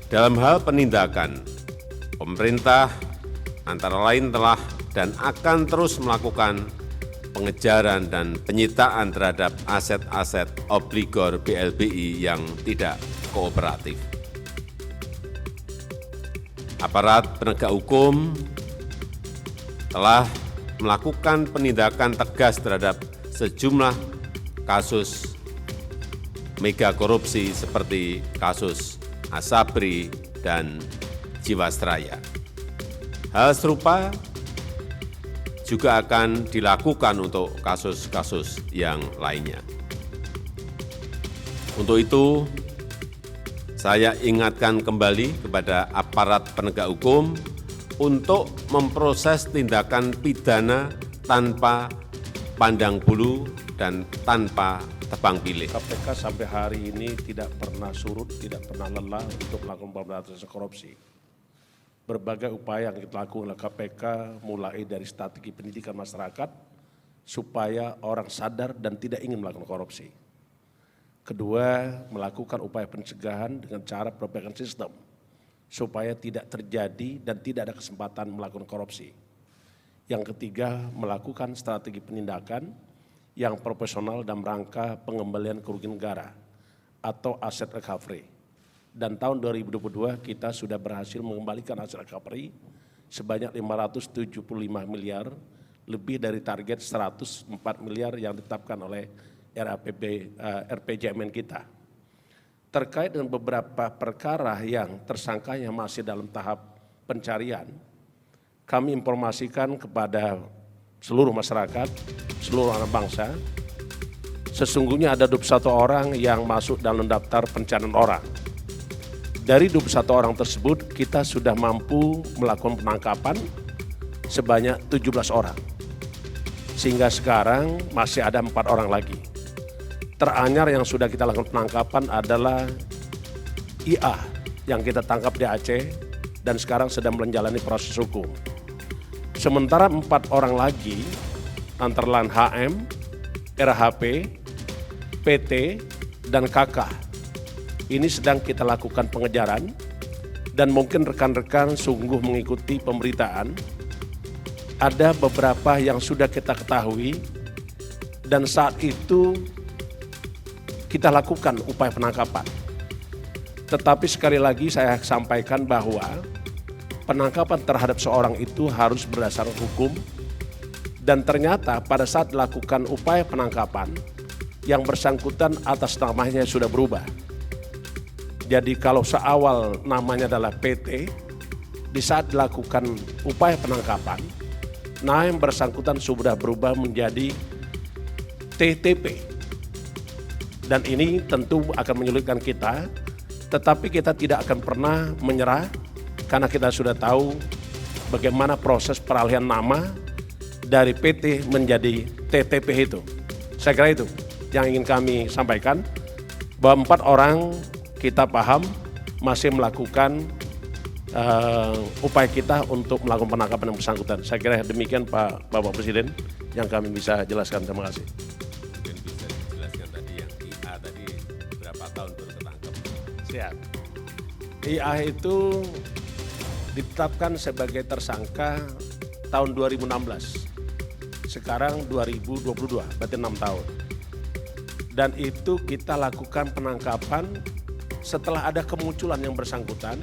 Dalam hal penindakan, pemerintah antara lain telah dan akan terus melakukan pengejaran dan penyitaan terhadap aset-aset obligor BLBI yang tidak kooperatif. Aparat penegak hukum telah melakukan penindakan tegas terhadap sejumlah kasus mega korupsi seperti kasus Asabri dan Jiwasraya. Hal serupa juga akan dilakukan untuk kasus-kasus yang lainnya. Untuk itu, saya ingatkan kembali kepada aparat penegak hukum untuk memproses tindakan pidana tanpa pandang bulu dan tanpa tebang pilih. KPK sampai hari ini tidak pernah surut, tidak pernah lelah untuk melakukan pemberantasan korupsi. Berbagai upaya yang kita lakukan oleh KPK mulai dari strategi pendidikan masyarakat supaya orang sadar dan tidak ingin melakukan korupsi. Kedua, melakukan upaya pencegahan dengan cara perbaikan sistem supaya tidak terjadi dan tidak ada kesempatan melakukan korupsi. Yang ketiga, melakukan strategi penindakan yang profesional dalam rangka pengembalian kerugian negara atau aset recovery. Dan tahun 2022 kita sudah berhasil mengembalikan hasil recovery sebanyak 575 miliar, lebih dari target 104 miliar yang ditetapkan oleh RPJMN kita. Terkait dengan beberapa perkara yang tersangkanya masih dalam tahap pencarian, kami informasikan kepada seluruh masyarakat, seluruh anak bangsa, sesungguhnya ada 21 orang yang masuk dalam daftar pencarian orang. Dari 21 orang tersebut, kita sudah mampu melakukan penangkapan sebanyak 17 orang. Sehingga sekarang masih ada 4 orang lagi. Teranyar yang sudah kita lakukan penangkapan adalah IA yang kita tangkap di Aceh dan sekarang sedang menjalani proses hukum. Sementara 4 orang lagi, antara lain HM, RHP, PT, dan KK. Ini sedang kita lakukan pengejaran dan mungkin rekan-rekan sungguh mengikuti pemberitaan. Ada beberapa yang sudah kita ketahui dan saat itu kita lakukan upaya penangkapan. Tetapi sekali lagi saya sampaikan bahwa penangkapan terhadap seorang itu harus berdasarkan hukum dan ternyata pada saat dilakukan upaya penangkapan yang bersangkutan atas namanya sudah berubah. Jadi kalau seawal namanya adalah PT, di saat dilakukan upaya penangkapan, nah yang bersangkutan sudah berubah menjadi TTP. Dan ini tentu akan menyulitkan kita, tetapi kita tidak akan pernah menyerah karena kita sudah tahu bagaimana proses peralihan nama dari PT menjadi TTP itu. Saya kira itu yang ingin kami sampaikan, bahwa 4 orang kita paham masih melakukan upaya kita untuk melakukan penangkapan yang bersangkutan. Saya kira demikian Pak Bapak Presiden yang kami bisa jelaskan. Terima kasih. Mungkin bisa dijelaskan tadi yang IA tadi berapa tahun baru ketangkep? Siap. IA itu ditetapkan sebagai tersangka tahun 2016. Sekarang 2022, berarti 6 tahun. Dan itu kita lakukan penangkapan setelah ada kemunculan yang bersangkutan,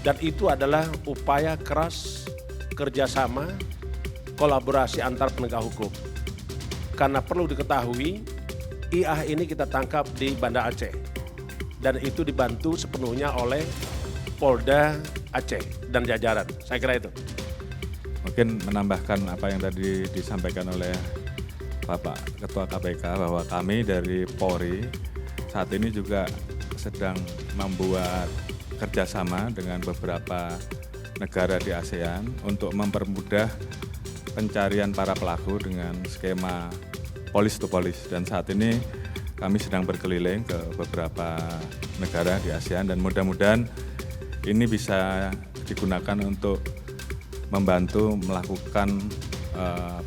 dan itu adalah upaya keras kerjasama kolaborasi antar penegak hukum. Karena perlu diketahui, IA ini kita tangkap di Banda Aceh dan itu dibantu sepenuhnya oleh Polda Aceh dan jajaran. Saya kira itu. Mungkin menambahkan apa yang tadi disampaikan oleh Bapak Ketua KPK bahwa kami dari Polri saat ini juga sedang membuat kerjasama dengan beberapa negara di ASEAN untuk mempermudah pencarian para pelaku dengan skema police to police. Dan saat ini kami sedang berkeliling ke beberapa negara di ASEAN dan mudah-mudahan ini bisa digunakan untuk membantu melakukan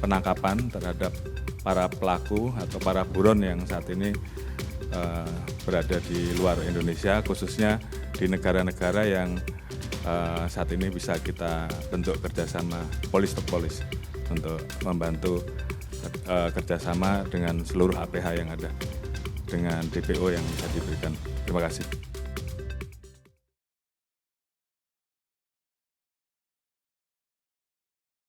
penangkapan terhadap para pelaku atau para buron yang saat ini berada di luar Indonesia, khususnya di negara-negara yang saat ini bisa kita bentuk kerjasama police to police untuk membantu kerjasama dengan seluruh APH yang ada dengan DPO yang bisa diberikan. Terima kasih.